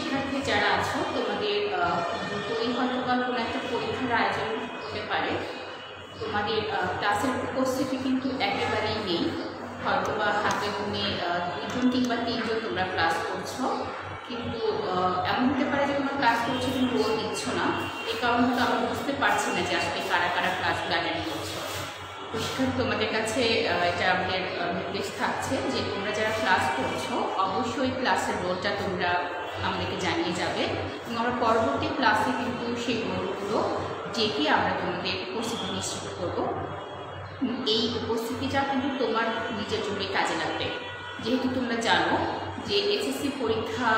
শিক্ষার্থী যারা আছো তোমাদের দ্রুতই হয়তো বা কোনো একটা পরীক্ষার আয়োজন হতে পারে, তোমাদের ক্লাসের উপস্থিতি কিন্তু একেবারেই নেই। হয়তো বা হাতে গুনে 2জন কিংবা 3জন তোমরা ক্লাস করছো, কিন্তু এমন হতে পারে যে তোমরা ক্লাস করছো কিন্তু রোল দিচ্ছ না। এই কারণে তো আমরা বুঝতে পারছি না যে আসলে কারা কারা ক্লাসগুলো অ্যাটেন্ড করছো। তো শিক্ষার্থী তোমাদের কাছে এটা আমাদের নির্দেশ থাকছে যে তোমরা যারা ক্লাস করছো অবশ্যই ক্লাসের রোলটা তোমরা আমাদেরকে জানিয়ে যাবে, এবং আমরা পরবর্তী ক্লাসে কিন্তু সেই রোলগুলো ডেকে আমরা তোমাদের উপস্থিতি নিশ্চিত করবো। এই উপস্থিতিটা কিন্তু তোমার নিজের জন্যই কাজে লাগবে, যেহেতু তোমরা জানো যে এসএসসি পরীক্ষা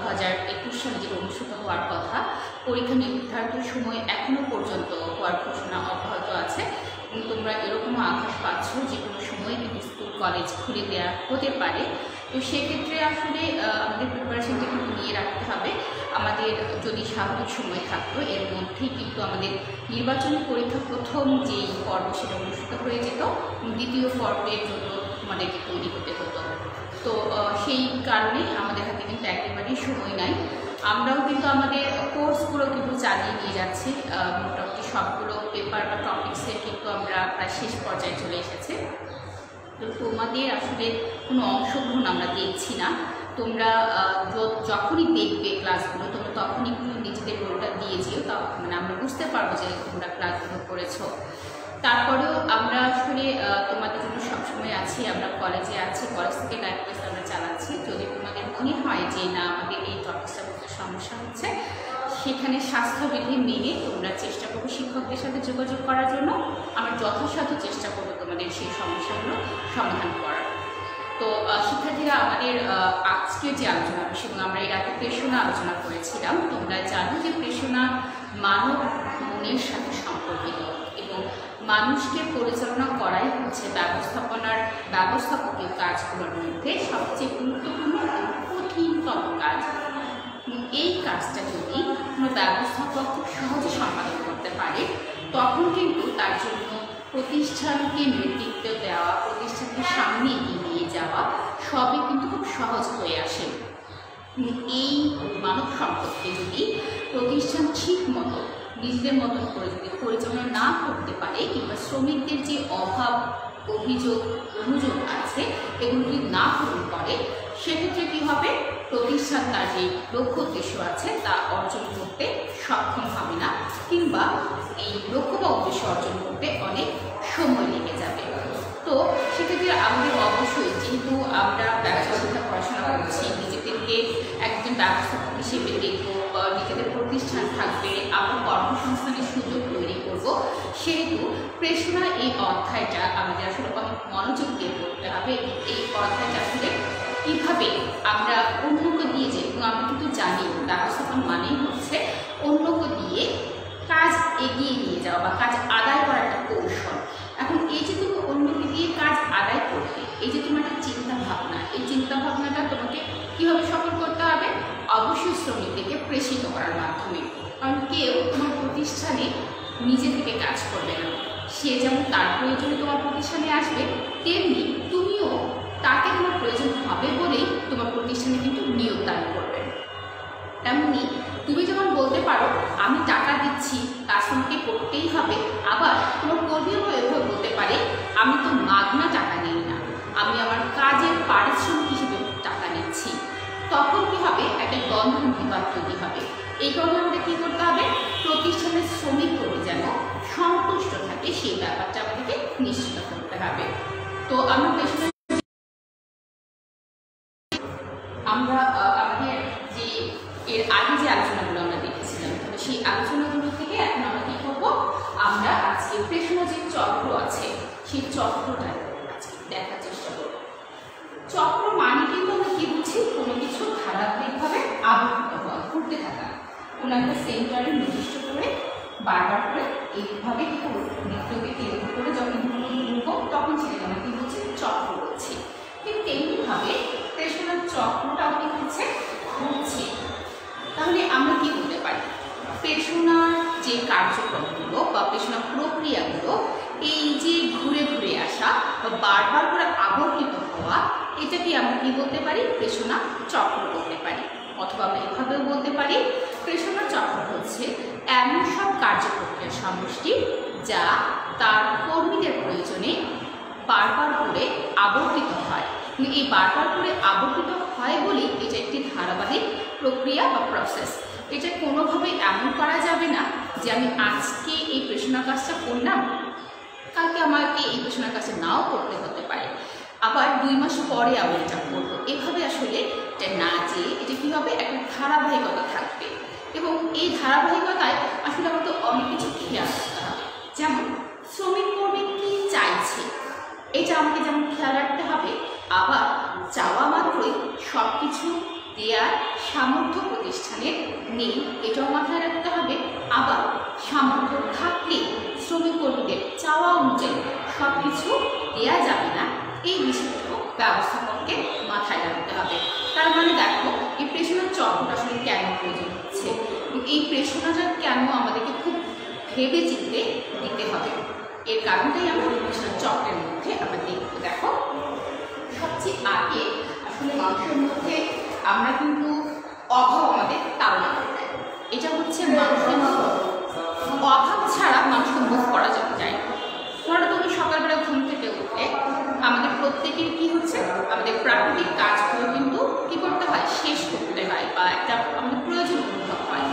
2021 সালে যে অনুষ্ঠিত হওয়ার কথা, পরীক্ষা নির্ধারিত সময় এখনও পর্যন্ত হওয়ার ঘোষণা অব্যাহত আছে, এবং তোমরা এরকমও আভাস পাচ্ছ যে কোনো সময় কিন্তু স্কুল কলেজ খুলে দেওয়া হতে পারে। তো সেক্ষেত্রে আসলে আমাদের প্রিপারেশনটা কিন্তু নিয়ে রাখতে হবে। আমাদের যদি স্বাভাবিক সময় থাকতো এর মধ্যেই কিন্তু আমাদের নির্বাচনী পরীক্ষা প্রথম যেই পর্ব সেটা অনুষ্ঠিত হয়ে যেত, দ্বিতীয় পর্বের জন্য আমাদেরকে তৈরি হতে হতো। তো সেই কারণে আমাদের হাতে কিন্তু একেবারেই সময় নাই। আমরাও কিন্তু আমাদের কোর্সগুলো কিন্তু চালিয়ে নিয়ে যাচ্ছি, মোটামুটি সবগুলো পেপার বা টপিক্সের কিন্তু আমরা প্রায় শেষ পর্যায়ে চলে এসেছে। তো তোমাদের আসলে কোনো অংশগ্রহণ আমরা দেখছি না। তোমরা যখনই দেখবে ক্লাসগুলো তোমরা তখনই কিন্তু নিজেদের রোলটা দিয়ে যেও, মানে আমরা বুঝতে পারবো যে তোমরা ক্লাসগুলো করেছো। তারপরেও আমরা আসলে তোমাদের জন্য সবসময় আছি, আমরা কলেজে আছি, কলেজ থেকে লাইভ ক্লাস আমরা চালাচ্ছি। যদি তোমাদের মনে হয় যে না আমাদের এই টপিকসটা বুঝতে সমস্যা হচ্ছে, সেখানে স্বাস্থ্যবিধি মেনে তোমরা চেষ্টা করবো শিক্ষকদের সাথে যোগাযোগ করার জন্য। আমরা যথাসাধ্য চেষ্টা করবো তোমাদের সেই সমস্যাগুলো সমাধান করার। তো শিক্ষার্থীরা, আমাদের আজকে যে আলোচনা বিষয়, আমরা এই রাতে প্রেষণা আলোচনা করেছিলাম। তোমরা জানো যে প্রেষণা মানব মনের সাথে সম্পর্কিত, এবং মানুষকে পরিচালনা করাই হচ্ছে ব্যবস্থাপকীয় কাজগুলোর মধ্যে সবচেয়ে গুরুত্বপূর্ণ এবং কঠিনতম কাজ। এই কাজটা যদি কোনো ব্যবস্থাপক খুব সহজে সম্পাদন করতে পারে, তখন কিন্তু তার জন্য প্রতিষ্ঠানকে নেতৃত্ব দেওয়া, প্রতিষ্ঠানকে সামনে এগিয়ে নিয়ে যাওয়া সবই কিন্তু খুব সহজ হয়ে আসে। এই মানব সম্পদকে যদি প্রতিষ্ঠান ঠিক মতো নিজেদের মতন করে যদি পরিচালনা না করতে পারে, কিংবা শ্রমিকদের যে অভাব অনুযোগ আছে এগুলো যদি না পূরণ করে, সেক্ষেত্রে কী হবে, প্রতিষ্ঠান তার যে লক্ষ্য উদ্দেশ্য আছে তা অর্জন করতে সক্ষম হবে না, কিংবা এই লক্ষ্য বা উদ্দেশ্য অর্জন করতে অনেক সময় লেগে যাবে। তো সেক্ষেত্রে আমাদের অবশ্যই, যেহেতু আমরা ব্যবসায়িকতা পড়াশোনা করছি, নিজেদেরকে একজন ব্যবস্থাপক হিসেবে দেখবো, নিজেদের প্রতিষ্ঠান থাকবে, আমরা কর্মসংস্থানের সুযোগ তৈরি করব, সেহেতু প্রেষণা এই অধ্যায়টা আমাদের আসলে অনেক মনোযোগ দিয়ে পড়তে হবে। এই অধ্যায়টা আসলে কীভাবে আমরা অন্যকে দিয়ে যাই, এবং আমরা কিন্তু জানি ব্যবস্থাপন মানেই হচ্ছে অন্যকে দিয়ে কাজ এগিয়ে নিয়ে যাওয়া বা কাজ আদায় করার একটা কৌশল। এখন এই যে তুমি অন্যকে দিয়ে কাজ আদায় করবে, এই যে তোমার একটা চিন্তাভাবনা, এই চিন্তাভাবনাটা তোমাকে কীভাবে সফল করতে হবে, অবশ্যই শ্রমিকদেরকে প্রেষিত করার মাধ্যমে। কারণ কেউ তোমার প্রতিষ্ঠানে নিজে থেকে কাজ করবে না, সে যেমন তার প্রয়োজনে তোমার প্রতিষ্ঠানে আসবে, তেমনি তুমিও তাকে তোমার প্রয়োজন হবে বলেই তোমার প্রতিষ্ঠানে কিন্তু নিয়োগ দান করবে। তেমনি তুমি যেমন বলতে পারো আমি টাকা দিচ্ছি, কাজ তোমাকে করতেই হবে, আবার তোমার কর্মীও এভাবে বলতে পারে আমি তো মাগনা টাকা নিই না, আমি আমার কাজের পারিশ্রমিক হিসেবে টাকা নিচ্ছি। তখন কী হবে, একটা দ্বন্দ্ব বিবাদ তৈরি হবে। এই কারণে আমাদের কী করতে হবে, প্রতিষ্ঠানের শ্রমিক কর্মী যেন সন্তুষ্ট থাকে সেই ব্যাপারটা আমাদেরকে নিশ্চিত করতে হবে। তো আমরা আমাদের যে এর আগে যে আলোচনাগুলো আমরা দেখেছিলাম, তবে সেই আলোচনাগুলো থেকে এখন আমরা কী করবো, আমরা আজকে প্রেষণা যে চক্র আছে সেই চক্রটা দেখার চেষ্টা করব। চক্র মানে কিন্তু আমরা কি বুঝি, কোনো কিছু ধারাবাহিকভাবে আবর্তিত হওয়া, ঘুরতে থাকা, কোনো একটা সেন্টারে নির্দিষ্ট করে বারবার করে এইভাবে কি করবো, বৃত্তকে কেন্দ্র করে যখন ঘুরবো তখন সেটাকে আমরা কি বলছি, চক্র বলছি। ঠিক তেমনিভাবে প্রেষণার চক্রটাও কি হচ্ছে, ঘুরছে। তাহলে আমরা কি বলতে পারি, প্রেষণার যে কার্যক্রমগুলো বা প্রেষণা প্রক্রিয়াগুলো, এই যে ঘুরে ঘুরে আসা বা বারবার করে আবর্তিত হওয়া, এটাকে আমরা কি বলতে পারি, প্রেষণা চক্র বলতে পারি। অথবা আমরা এভাবেও বলতে পারি প্রেষণা চক্র হচ্ছে এমন সব কার্যপ্রক্রিয়ার সমষ্টি যা তার কর্মীদের প্রয়োজনে বারবার করে আবর্তিত হয়। এই বারবার করে আবর্তিত হয় বলেই এটা একটি ধারাবাহিক প্রক্রিয়া বা প্রসেস। এটা কোনোভাবে এমন করা যাবে না যে আমি আজকে এই প্রেষণা কাজটা করলাম, কালকে আমাকে এই প্রেষণা কাজটা নাও করতে হতে পারে, আবার 2 মাস পরে আমি এটা করবো। এভাবে আসলে এটা না যেয়ে এটা কী হবে, একটা ধারাবাহিকতা থাকবে। এবং এই ধারাবাহিকতায় আসলে আমাকে অনেক কিছু খেয়াল রাখতে হবে। যেমন শ্রমিক কর্মী কী চাইছে এটা আমাকে যেমন খেয়াল রাখতে হবে, আবার চাওয়া মাত্রই সব কিছু দেওয়ার সামর্থ্য প্রতিষ্ঠানের নেই এটাও মাথায় রাখতে হবে। আবার সামর্থ্য থাকলে শ্রমিক কর্মীদের চাওয়া অনুযায়ী সব কিছু দেওয়া যাবে না, এই বিষয়টাও ব্যবস্থাপককে মাথায় রাখতে হবে। তার মানে দেখো এই প্রেষণা চক্রটা আসলে কেন প্রয়োজন হচ্ছে, এই প্রেষণাটা কেন আমাদেরকে খুব ভেবে চিন্তে দিতে হবে, এর কারণটাই আমরা প্রেষণা চক্রের মধ্যে আমরা দেখব। দেখো সবচেয়ে আগে আসলে মানুষের মধ্যে আমরা কিন্তু অভাব আমাদের তাড়না করে, এটা হচ্ছে মানুষের অভাব ছাড়া মানুষকে মুভ করা যায়। ধরো তুমি সকালবেলা ঘুম থেকে উঠে আমাদের প্রত্যেকের কি হচ্ছে, আমাদের প্রাকৃতিক কাজগুলো কিন্তু কি করতে হয়, শেষ করতে হয় বা একটা আমাদের প্রয়োজন অনুভব হয়।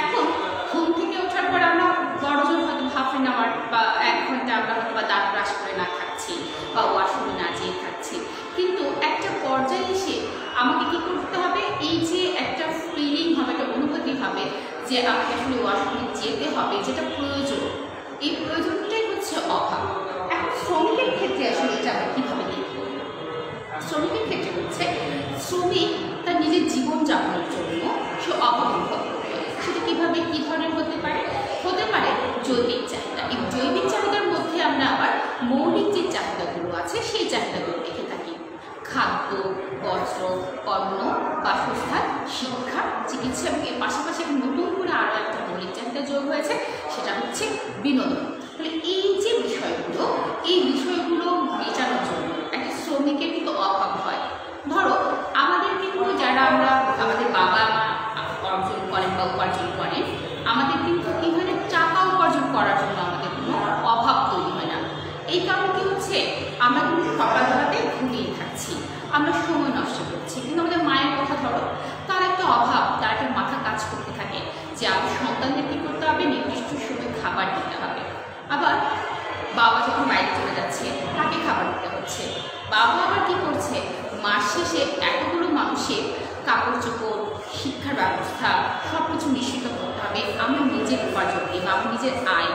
এখন ঘুম থেকে ওঠার পর আমরা বড়জন হয়তো হাফ অ্যান আওয়ার বা 1 ঘন্টা আমরা হয়তো বা দাঁত ব্রাশ করে না থাকছি বা ওয়াশরুমে না যেয়ে থাকছি, কিন্তু একটা পর্যায়ে এসে আমাকে কি করতে হবে, এই যে একটা ফিলিং হবে, একটা অনুভূতি হবে যে আমাকে আসলে ওয়াশরুমে যেতে হবে, যেটা প্রয়োজন, এই প্রয়োজনটাই হচ্ছে অভাব। এখন শ্রমিকের ক্ষেত্রে আসলে এটা আমরা কীভাবে দেখব, শ্রমিকের ক্ষেত্রে হচ্ছে শ্রমিক তার নিজের জীবনযাপনের জন্য সে অভাব অনুভব করবে। সেটা কীভাবে, কী ধরনের হতে পারে, জৈবিক চাহিদা। এই জৈবিক চাহিদার মধ্যে আমরা আবার মৌলিক যে চাহিদাগুলো আছে সেই চাহিদাগুলো দেখে থাকি, খাদ্য, বস্ত্র, অন্ন, বাসস্থান, শিক্ষা, চিকিৎসা, এবং এর পাশাপাশি নতুন করে আরও একটা মৌলিক চাহিদা যোগ হয়েছে, সেটা হচ্ছে বিনোদন। তাহলে এই যে বিষয়গুলো, এই বিষয়গুলো মেটানোর জন্য একটা শ্রমিকের কিন্তু অভাব হয়। ধরো আমাদের কিন্তু যারা আমরা আমাদের বাবা মা অর্জন করেন বা উপার্জন করেন, আমাদের কিন্তু কী হয় না, টাকা উপার্জন করার জন্য আমাদের কোনো অভাব তৈরি হয় না। এই কারণ কি হচ্ছে, আমরা কিন্তু সকালবেলাতে ঘুমিয়ে থাকছি, আমরা সময় নষ্ট করছি। কিন্তু আমাদের মায়ের কথা ধরো, তার একটা অভাব, তার একটা মাথা কাজ করতে থাকে যে আমার সন্তানদের কী করতে হবে, নির্দিষ্ট সময় খাবার দিতে হবে। আবার বাবা যখন বাইরে চলে যাচ্ছে তাকে খাবার দিতে হচ্ছে। বাবা আবার কী করছে, মাস শেষে এতগুলো মানুষের কাপড় চোপড়, শিক্ষার ব্যবস্থা সব কিছু নিশ্চিত করতে হবে আমার নিজের উপার্জন দিয়ে বা আমার নিজের আয়।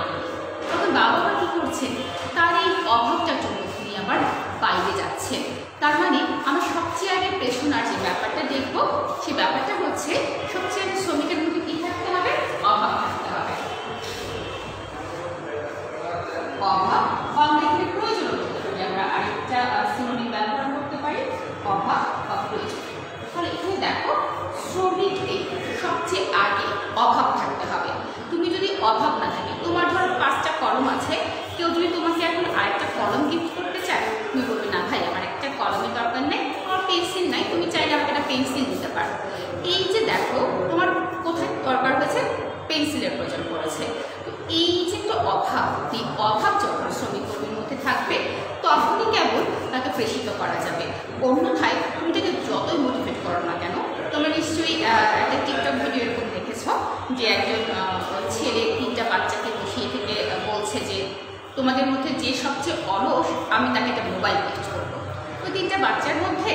তখন বাবা মা কী করছে, তার এই অভাবটার জন্য তিনি আবার বাইরে যাচ্ছে। তার মানে আমরা সবচেয়ে আগে প্রেষণার যে ব্যাপারটা দেখব, সেই ব্যাপারটা হচ্ছে সবচেয়ে আগে শ্রমিকের মধ্যে কী থাকতে হবে, অভাব থাকতে হবে। অভাব আমরা এখানে প্রয়োজন করতে পারি, আমরা আরেকটা সিনোনিম ব্যবহার করতে পারি, অভাব বা প্রয়োজন। তাহলে এখানে দেখো শ্রমিকদের সবচেয়ে আগে অভাব থাকতে হবে। তুমি যদি অভাব না থাকে, তোমার ধরো 5টা কলম আছে, কেউ যদি তোমাকে এখন আরেকটা কলম গিফট করতে চায়, তুমি বলবে না ভাই আমার একটা কলমের দরকার নেই, আমার পেন্সিল নাই, তুমি চাইলে আমাকে একটা পেন্সিল দিতে পারো। এই যে দেখো তোমার কোথায় দরকার হয়েছে, পেন্সিলের প্রয়োজন পড়েছে। তো এই যে একটা অভাব, এই অভাব যখন শ্রমিক কর্মীর মধ্যে থাকবে তখনই কেবল তাকে প্রেষিত করা যাবে। অন্যথায় তুমি তাকে যতই মোটিভেট করো না কেন, তোমরা নিশ্চয়ই একটা টিকটক ভিডিও এরকম দেখেছ যে একজন ছেলে 3টা বাচ্চাকে বসিয়ে থেকে বলছে যে তোমাদের মধ্যে যে সবচেয়ে অলস আমি তাকে একটা মোবাইল গিফট করবো। ওই 3টা বাচ্চার মধ্যে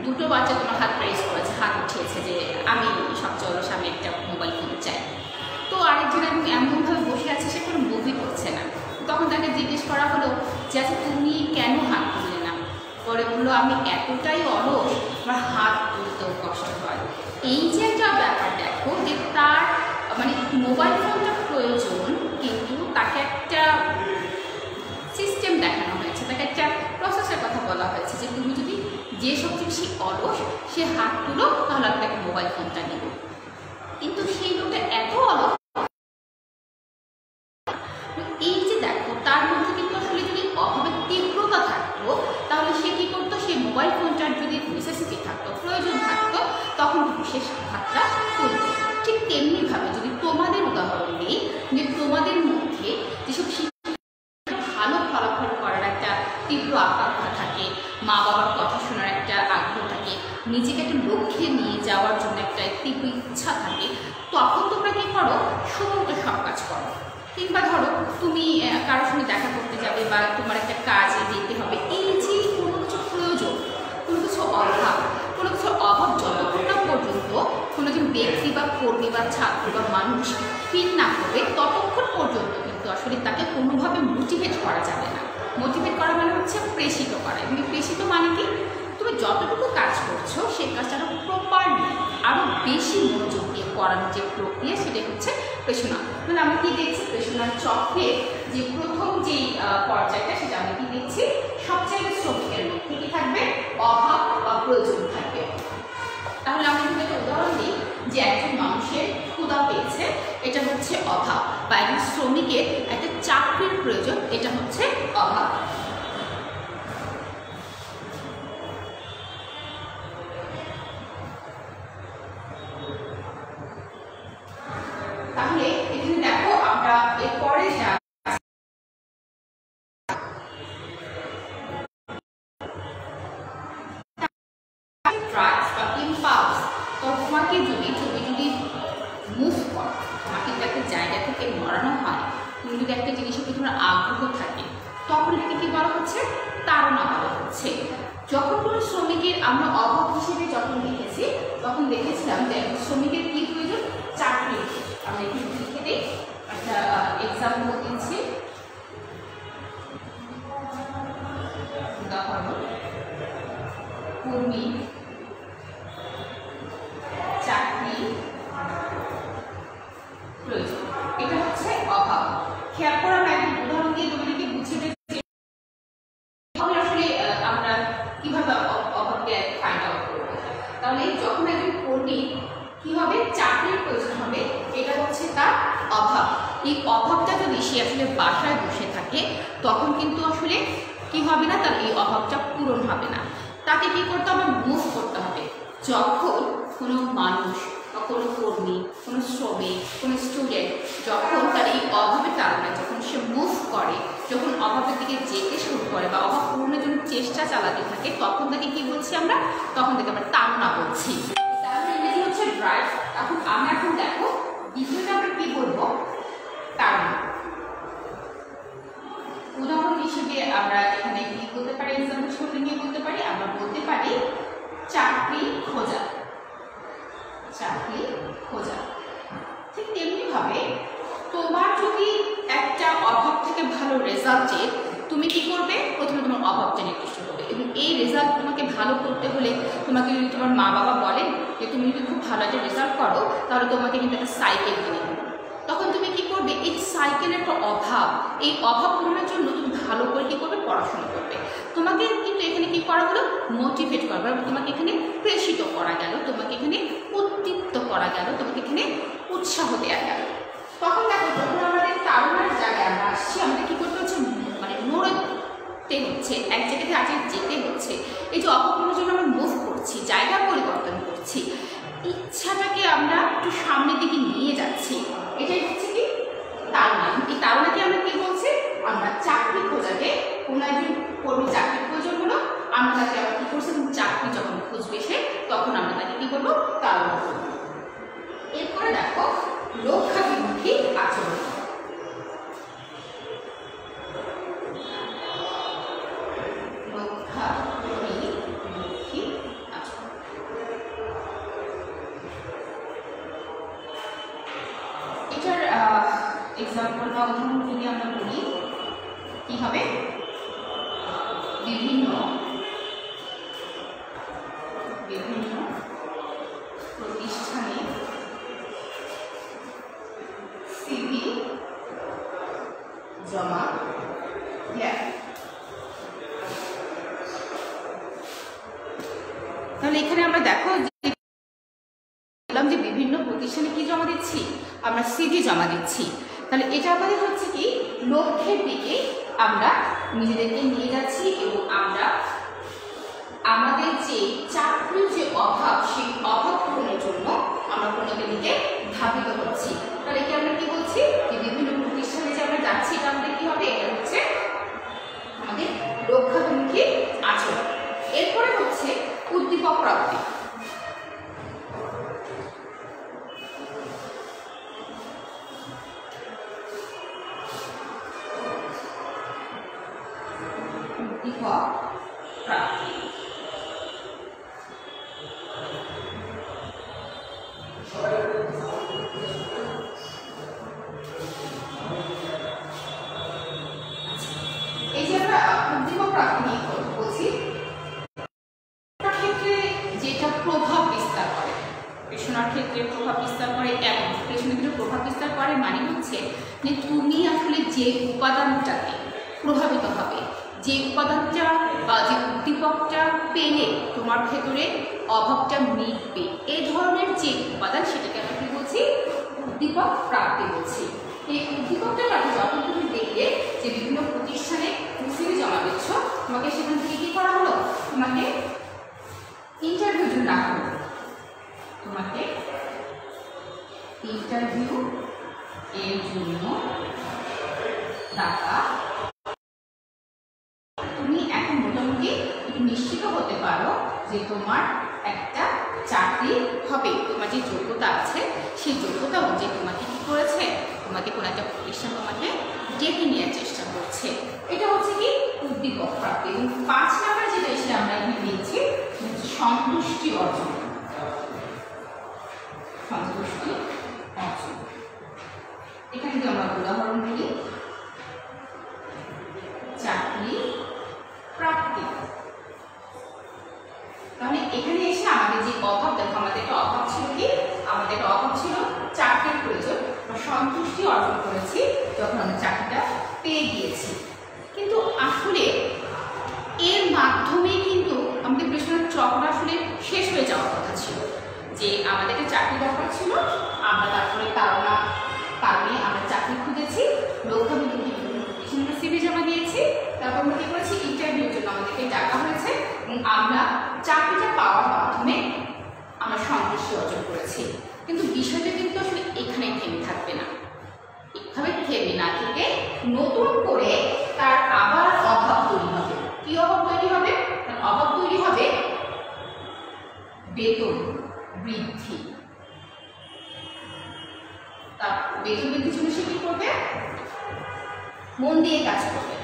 2টো বাচ্চা তোমার হাত প্রেস করেছে, হাত উঠিয়েছে যে আমি সবচেয়ে অলস, আমি একটা মোবাইল ফোন চাই। তো আরেকজন এমনভাবে বসে আছে, সে কোনো মুভি করছে না। তখন তাকে জিজ্ঞেস করা হলো যে আচ্ছা তুমি কেন হাত তুললে না? পরে বললো আমি এতটাই অলস, আমার হাত তুলতেও কষ্ট হয়। এই যে একটা ব্যাপার দেখো, যে তার মানে মোবাইল ফোনটা প্রয়োজন, কিন্তু তাকে একটা সিস্টেম দেখানো হয়েছে, তাকে একটা প্রসেসের কথা বলা হয়েছে যে তুমি যদি যে সবচেয়ে বেশি অলস সে হাত তুলো তাহলে আমি তাকে মোবাইল ফোনটা নেব। কিন্তু সেই লোকটা এত অলস, এই যে দেখো তার মধ্যে কিন্তু আসলে যদি অভাবের তীব্রতা থাকতো তাহলে সে কী করতো, সেই মোবাইল ফোনটার যদি নেসেসিটি থাকতো, প্রয়োজন থাকতো, তখন কিন্তু সে মাত্রা তুলবে। ঠিক তেমনিভাবে যদি তোমাদের উদাহরণ দিই, যে তোমাদের মধ্যে যেসব ভালো ফলাফল করার একটা তীব্র আকাঙ্ক্ষা থাকে, মা বাবার কথা শোনার একটা আগ্রহ থাকে, নিজেকে একটা লক্ষ্যে নিয়ে যাওয়ার জন্য একটা তীব্র ইচ্ছা থাকে, তখন তোমরা কী করো, সমস্ত সব কাজ করো। কিংবা ধরো তুমি কারোর সঙ্গে দেখা করতে যাবে বা তোমার একটা কাজে যেতে হবে, এই যে কোনো কিছু প্রয়োজন, কোনো কিছু অভাব, কোনো কিছু অভাব যতক্ষণ না পর্যন্ত কোনো একজন ব্যক্তি বা কর্মী বা ছাত্র বা মানুষ ফিল না করবে, ততক্ষণ পর্যন্ত কিন্তু আসলে তাকে কোনোভাবে মোটিভেট করা যাবে না। মোটিভেট করা মানে হচ্ছে প্রেষিত করা। এবং প্রেষিত মানে কি, তুমি যতটুকু কাজ করছো সেই কাজটা আরও প্রপারলি, আরও বেশি মনোযোগ দিয়ে করানোর যে প্রক্রিয়া, সেটাই হচ্ছে প্রেষণা। মানে আমরা কি দেখছি, প্রেষণার চক্রে যে প্রথম যে পর্যায়টা, সেটা আমরা কি দেখছি, সবচেয়ে শ্রমিকের মধ্যে কি থাকবে, অভাব বা প্রয়োজন থাকবে। তাহলে আমরা যদি একটা উদাহরণ দিই, যে একজন মানুষের ক্ষুধা পেয়েছে, এটা হচ্ছে অভাব, বা একজন শ্রমিকের একটা চাকরির প্রয়োজন, এটা হচ্ছে অভাব। তাহলে এখানে দেখো আমরা এরপরে যা তোমাকে যদি মুভ করো, তোমাকে যদি একটা জায়গা থেকে নড়ানো হয়, তুমি যদি একটা জিনিসের প্রতি তোমার আগ্রহ থাকে, তখন এটাকে কি বলা হচ্ছে, তাড়না বলা হচ্ছে। যখন কোনো শ্রমিকের আমরা অভাব হিসেবে যখন দেখেছি, তখন দেখেছিলাম যে শ্রমিকের কি প্রয়োজন, চাকরি। আমরা এখানে লিখে দিই, একটা এক্সাম্পল দিচ্ছি, উদাহরণ, কর্মী চাকরি প্রয়োজন, এটা হচ্ছে অভাব। খেয়াল করে আমরা একটি উদাহরণ দিয়ে তোমাদেরকে বুঝিয়ে দিচ্ছি আসলে আমরা কিভাবে অভাবকে ফাইন্ড আউট করবো। তাহলে যখন একজন কর্মী কি হবে, চাকরির প্রয়োজন হবে, এটা হচ্ছে তার অভাব। এই অভাবটা যদি সে আসলে বাসায় বসে থাকে, তখন কিন্তু আসলে কি হবে না, তার এই অভাবটা পূরণ হবে না। তাকে কি করতে হবে, মুভ করতে হবে। যখন কোনো মানুষ বা কোনো কর্মী, কোনো শ্রমিক, কোনো স্টুডেন্ট যখন তার এই অভাবের কারণে যখন সে মুভ করে, যখন অভাবের দিকে যেতে শুরু করে বা অভাব পূরণের জন্য চেষ্টা চালাতে থাকে, তখন তাকে কি বলছি আমরা, তখন থেকে আমরা তাড়না বলছি। তাহলে ইংরেজি হচ্ছে ড্রাইভ। এখন আমরা এখন দেখো দ্বিতীয়টা আমরা কি বলবো, তাড়না। উদাহরণ হিসেবে আমরা এখানে কি বলতে পারি, এক্সাম্পল হিসেবে কি বলতে পারি, আমরা বলতে পারি চাকরি খোঁজা, চাকরি খোঁজা। ঠিক তেমনিভাবে তোমার যদি একটা অভাব থেকে ভালো রেজাল্ট চেয়ে, তুমি কি করবে, প্রথমে তোমার অভাবটা নির্দিষ্ট করবে। এবং এই রেজাল্ট তোমাকে ভালো করতে হলে, তোমাকে যদি তোমার মা বাবা বলেন যে তুমি যদি খুব ভালো একটা রেজাল্ট করো, তাহলে তোমাকে কিন্তু একটা সাইকেল কিনে দেবে, তখন তুমি কি করবে, এই সাইকেলের একটা অভাব, এই অভাব পূরণের জন্য তুমি ভালো করে কি করবে, পড়াশোনা করবে। তোমাকে কিন্তু এখানে কি করা হলো, মোটিভেট করা হলো, তোমাকে এখানে প্রেষিত করা গেল, তোমাকে এখানে উদ্দীপ্ত করা গেল, তোমাকে এখানে উৎসাহ দেওয়া গেল। তখন দেখো যখন আমাদের তাড়নার জায়গায় আমরা আসছি, আমাদের কি করতে হচ্ছে, মানে নড়তে হচ্ছে, এক জায়গা থেকে আগে যেতে হচ্ছে। এই যে অভাব পূরণের জন্য আমরা মুভ করছি, জায়গা পরিবর্তন করছি, ইচ্ছাটাকে আমরা একটু সামনের দিকে নিয়ে যাচ্ছি, এটাই হচ্ছে কি তাড়না। এই তাড়নাকে আমরা কি বলছি, আমরা চাকরি খোঁজাকে, কোনো একজন কর্মী চাকরির প্রয়োজন হলো, আমরা তাকে আবার কি করছি, চাকরি যখন খুঁজবে সে, তখন আমরা তাকে কি করবো, তাড়না করবো। এরপরে দেখো লক্ষ্যাভিমুখী আচরণ। লক্ষ্যাভিমুখী আচরণ, এটার এক্সাম্পল বা উদাহরণ যদি আমরা বলি, কি হবে, বিভিন্ন প্রতিষ্ঠানে সিভি জমা দেয়। তাহলে এখানে আমরা দেখো যে বিভিন্ন প্রতিষ্ঠানে কি জমা দিচ্ছি, আমরা সিভি জমা দিচ্ছি। তাহলে এটা আমাদের হচ্ছে কি, লক্ষ্যের দিকে আমরা নিজেদেরকে নিয়ে যাচ্ছি, এবং আমরা আমাদের যে চাকরির যে অভাব, সেই অভাব পূরণের জন্য দিকে ধাবিত হচ্ছি। তাহলে কি আমরা কি বলছি যে বিভিন্ন প্রতিষ্ঠানে যে আমরা যাচ্ছি এটা আমাদের কি হবে, এটা হচ্ছে আমাদের লক্ষ্যাভিমুখী আচরণ। এরপরে হচ্ছে উদ্দীপক প্রাপ্তি। উদ্দীপক প্রাপ্তি এই যে আমরা উদ্দীপক প্রাপ্তি নিয়ে বলছি, ক্ষেত্রে যেটা প্রভাব বিস্তার করে, প্রেষণার ক্ষেত্রে প্রভাব বিস্তার করে এবং প্রেষণের ক্ষেত্রে প্রভাব বিস্তার করে মানে হচ্ছে যে তুমি আসলে যে উপাদানটাকে প্রভাবিত হবে, যে উপাদানটা বা যে উদ্দীপকটা পেলে তোমার ভেতরে অভাবটা মিটবে, এই ধরনের যে উপাদান সেটাকে আমরা কি বলছি, উদ্দীপক প্রাপ্তি বলছি। এই উদ্দীপকটা প্রাপ্তি যখন তুমি দেখলে যে বিভিন্ন প্রতিষ্ঠানে সিভি জমা দিচ্ছ, তোমাকে সেখান থেকে কি করা হলো, তোমাকে ইন্টারভিউ জন্য ডাকা হলো, তোমাকে ইন্টারভিউ এর জন্য ডাকা। তুমি এখন মোটামুটি নিশ্চিত হতে পারো যে তোমার একটা চাকরি হবে, তোমার যে যোগ্যতা আছে সেই যোগ্যতা অনুযায়ী তোমাকে কি করেছে, তোমাকে কোনো একটা প্রতিষ্ঠান তোমাকে ডেকে নেওয়ার চেষ্টা করছে। এটা হচ্ছে কি উদ্দীপক প্রাপ্তি। এবং 5 নাম্বার যেটা এসে আমরা এখানে দিয়েছি সন্তুষ্টি অর্জন। সন্তুষ্টি অর্জন, এখানে যদি আমরা উদাহরণ বলি, চাকরি প্রাপ্তি। তাহলে এখানে এসে আমাদের যে অভাব, দেখো আমাদের একটা অভাব ছিল কি, আমাদের একটা অভাব ছিল চাকরির প্রয়োজন, সন্তুষ্টি অর্জন করেছি যখন আমরা চাকরিটা পেয়ে গিয়েছি। কিন্তু আসলে এর মাধ্যমে কিন্তু আমাদের প্রেষণার চক্র আসলে শেষ হয়ে যাওয়ার কথা ছিল। যে আমাদেরকে চাকরি দরকার ছিল, আমরা তারপরে কারণে আমরা চাকরি খুঁজেছি, লক্ষ্যাভিমুখী প্রতিষ্ঠানে সিভি জমা দিয়েছি, তারপর আমরা কি করেছি, ইন্টারভিউর জন্য আমাদেরকে ডাকা হয়েছে এবং আমরা চাকরিটা পাওয়ার মাধ্যমে আমরা সন্তুষ্টি অর্জন করেছি। কিন্তু বিষয়টা কিন্তু আসলে এখানে থেমে থাকবে না, এভাবে থেমে না থেকে নতুন করে তার আবার অভাব তৈরি হবে। কি অভাব তৈরি হবে, তার অভাব তৈরি হবে বেতন বৃদ্ধি। তার বেতন বৃদ্ধির জন্য সে কি করবে, মন দিয়ে কাজ করবে,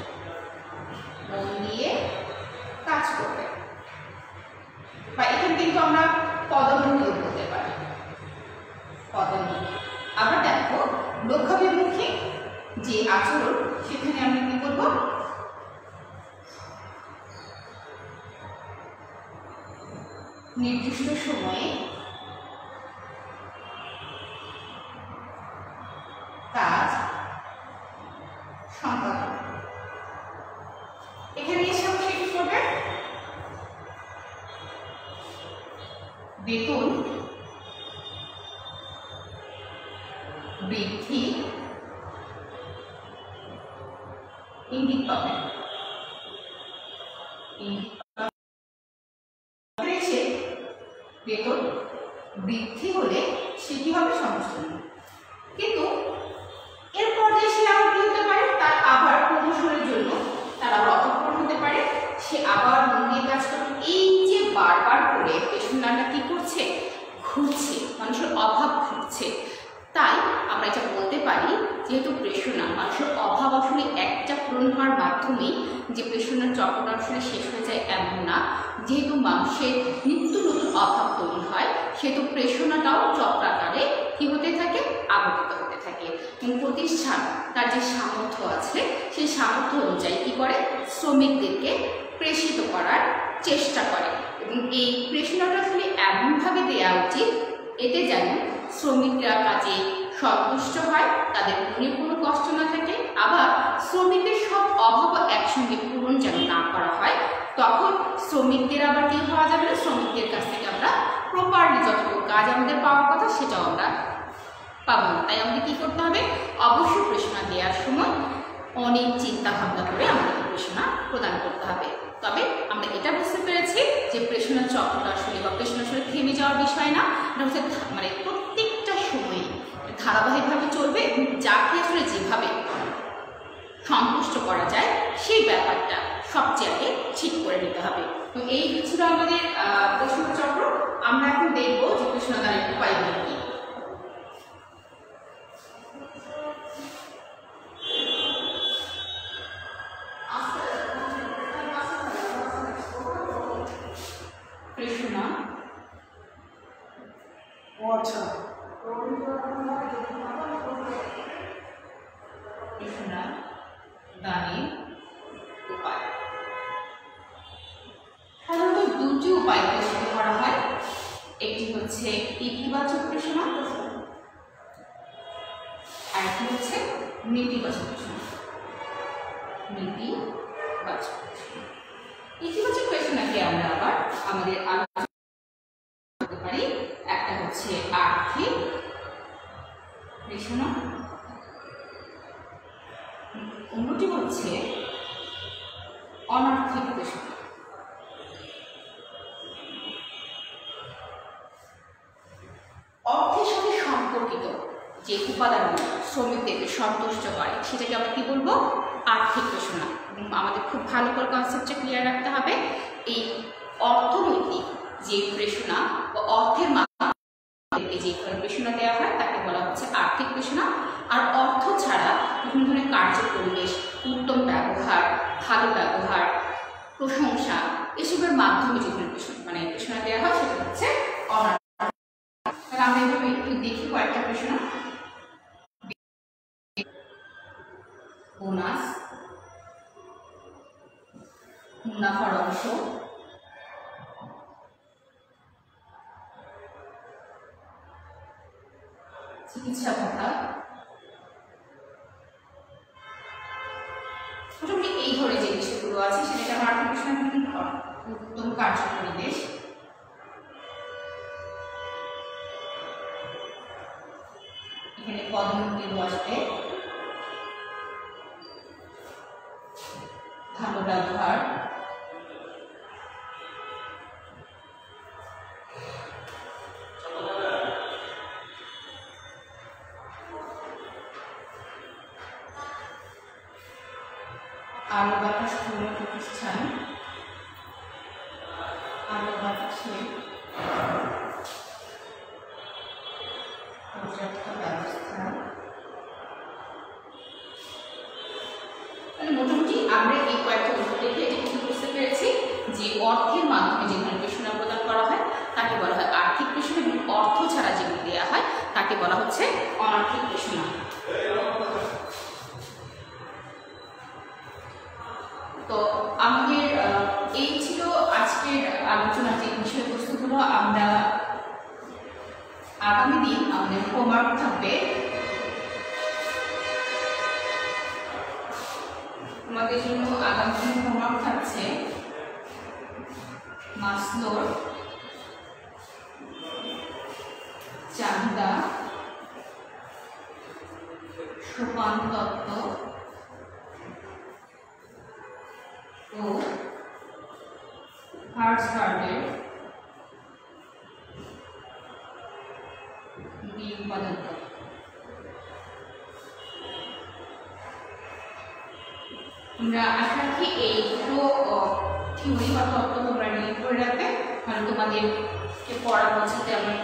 মন দিয়ে কাজ করবে। বা এখানে কিন্তু আমরা পদোন্নতি করতে পারি, পদোন্নতি। আমরা দেখো লক্ষ্যাভিমুখী যে আচরণ, সেখানে আমরা কি করব, নির্দিষ্ট সময়ে কাজ সম্পাদন। এখানে এসে আমরা কি করবে, বেতন বৃদ্ধি ইঙ্গিত পাবে। বেতন বৃদ্ধি হলে সেটি হবে সংস্থান। কিন্তু এরপর যে সে আবার কি হতে পারে, তার আবার প্রমোশনের জন্য তার আবার অপকরণ হতে পারে, সে আবার মন দিয়ে কাজ করবে। এই যে বারবার করে পেছনটা কি করছে, ঘুরছে, মানুষের অভাব ঘুরছে। তাই আমরা এটা বলতে পারি, যেহেতু প্রেষণা মানুষের অভাব আসলে একটা পূরণ হওয়ার মাধ্যমেই যে প্রেষণার চক্রটা আসলে শেষ হয়ে যায় এমন না। যেহেতু মানুষের নিত্য নতুন অভাব তৈরি হয়, সেহেতু প্রেষণাটাও চক্রাকারে কি হতে থাকে, আবর্তিত হতে থাকে। এবং প্রতিষ্ঠান তার যে সামর্থ্য আছে সেই সামর্থ্য অনুযায়ী কি করে, শ্রমিকদেরকে প্রেষিত করার চেষ্টা করে। এবং এই প্রেষণাটা আসলে এমনভাবে দেওয়া উচিত এতে যেন শ্রমিকরা কাজে সন্তুষ্ট হয়, তাদের মনে কোনো কষ্ট না থাকে, আবার শ্রমিকের সব অভাব একসঙ্গে পূরণ যেন না করা হয়। তখন শ্রমিকদের আবার কি হওয়া যাবে না, শ্রমিকদের কাছ থেকে আমরা প্রপারলি যতটুকু কাজ আমাদের পাওয়ার কথা সেটাও আমরা পাবো না। তাই আমাদের কি করতে হবে, অবশ্যই প্রেষণা দেওয়ার সময় অনেক চিন্তা ভাবনা করে আমাদের প্রেষণা প্রদান করতে হবে। তবে আমরা এটা বুঝতে পেরেছি যে প্রেষণার চক্রটা আসলে বা প্রেষণা আসলে থেমে যাওয়ার বিষয় না, এটা হচ্ছে মানে প্রত্যেকটা ধারাবাহিকভাবে চলবে এবং যাকে আসলে যেভাবে সন্তুষ্ট করা যায় সেই ব্যাপারটা সবচেয়ে আগে ঠিক করে নিতে হবে। তো এই ছিল আমাদের প্রশ্নচক্র। আমরা এখন দেখব যে প্রশ্নদানের উপায়গুলো কি। কৃষ্ণা আচ্ছা কৃষ্ণা দানের উপায় সাধারণত দুটি উপায় প্রশ্ন করা হয়। একটি হচ্ছে ইতিবাচক প্রশ্ন, আর একটি হচ্ছে নেতিবাচক প্রশ্ন। নেতিবাচক প্রশ্ন, ইতিবাচক প্রশ্নকে আমরা আবার আমাদের আলোচনা করতে পারি। একটা হচ্ছে আর্থিক প্রশ্ন, অন্যটি হচ্ছে অনার্থিক প্রশ্ন। অর্থের সাথে সম্পর্কিত যে উপাদানগুলো শ্রমিকদেরকে সন্তুষ্ট করে সেটাকে আমরা কি বলবো? আর্থিক প্রশ্ন। আমাদের খুব ভালো করে কনসেপ্টটা ক্লিয়ার রাখতে হবে। এই অর্থনৈতিক যে প্রশ্ন বা অর্থের মাধ্যমে যে প্রশ্ন দেওয়া হয় তাকে বলা হচ্ছে আর্থিক প্রশ্ন। আর অর্থ ছাড়া বিভিন্ন ধরনের কার্য পরিবেশ, উত্তম ব্যবহার, ভালো ব্যবহার, প্রশংসা এসবের মাধ্যমে যে প্রশ্ন দেওয়া হয় সেটা হচ্ছে অনার্থিক। আমরা এভাবে একটু দেখি কয়েকটা প্রশ্ন। বোনাস, মুনাফার অংশ, চিকিৎসা ভাতা, মোটামুটি এই ধরনের যে বিষয়গুলো আছে সেটাকে আমরা আর্থিক প্রশ্ন। উত্তম কার্য পরিবেশ, এখানে পদোন্নতি বসবে, ভালো ব্যবহার, আলো বাতাস পূর্ণ প্রতিষ্ঠান, আলো বাতাসে পর্যাপ্ত ব্যবস্থা। মানে মোটামুটি আমরা এই কয়েকটা উত্তর দেখে এটা কিন্তু বুঝতে পেরেছি যে অর্থের মাধ্যমে যে ধরনের প্রশ্ন প্রদান করা হয় তাকে বলা হয় আর্থিক প্রশ্ন, এবং অর্থ ছাড়া যেগুলি দেওয়া হয় তাকে বলা হচ্ছে অনার্থিক প্রশ্ন। তো আমাদের এই ছিল আজকের আলোচনার যে বিষয়বস্তুগুলো। আমরা আগামী দিন আমাদের হোমওয়ার্ক থাকবে। আমাদের জন্য আগামী দিন হোমওয়ার্ক থাকছে মাসলোর চাহিদা সোপান তত্ত্ব ও হার্টসবার্গের দুই উপাদান। আমরা আশা রাখি এই দুটো থিওরি বা তত্ত্ব তোমরা রিলেট করে রাখবে, কারণ তোমাদেরকে পড়া বোঝাতে আমরা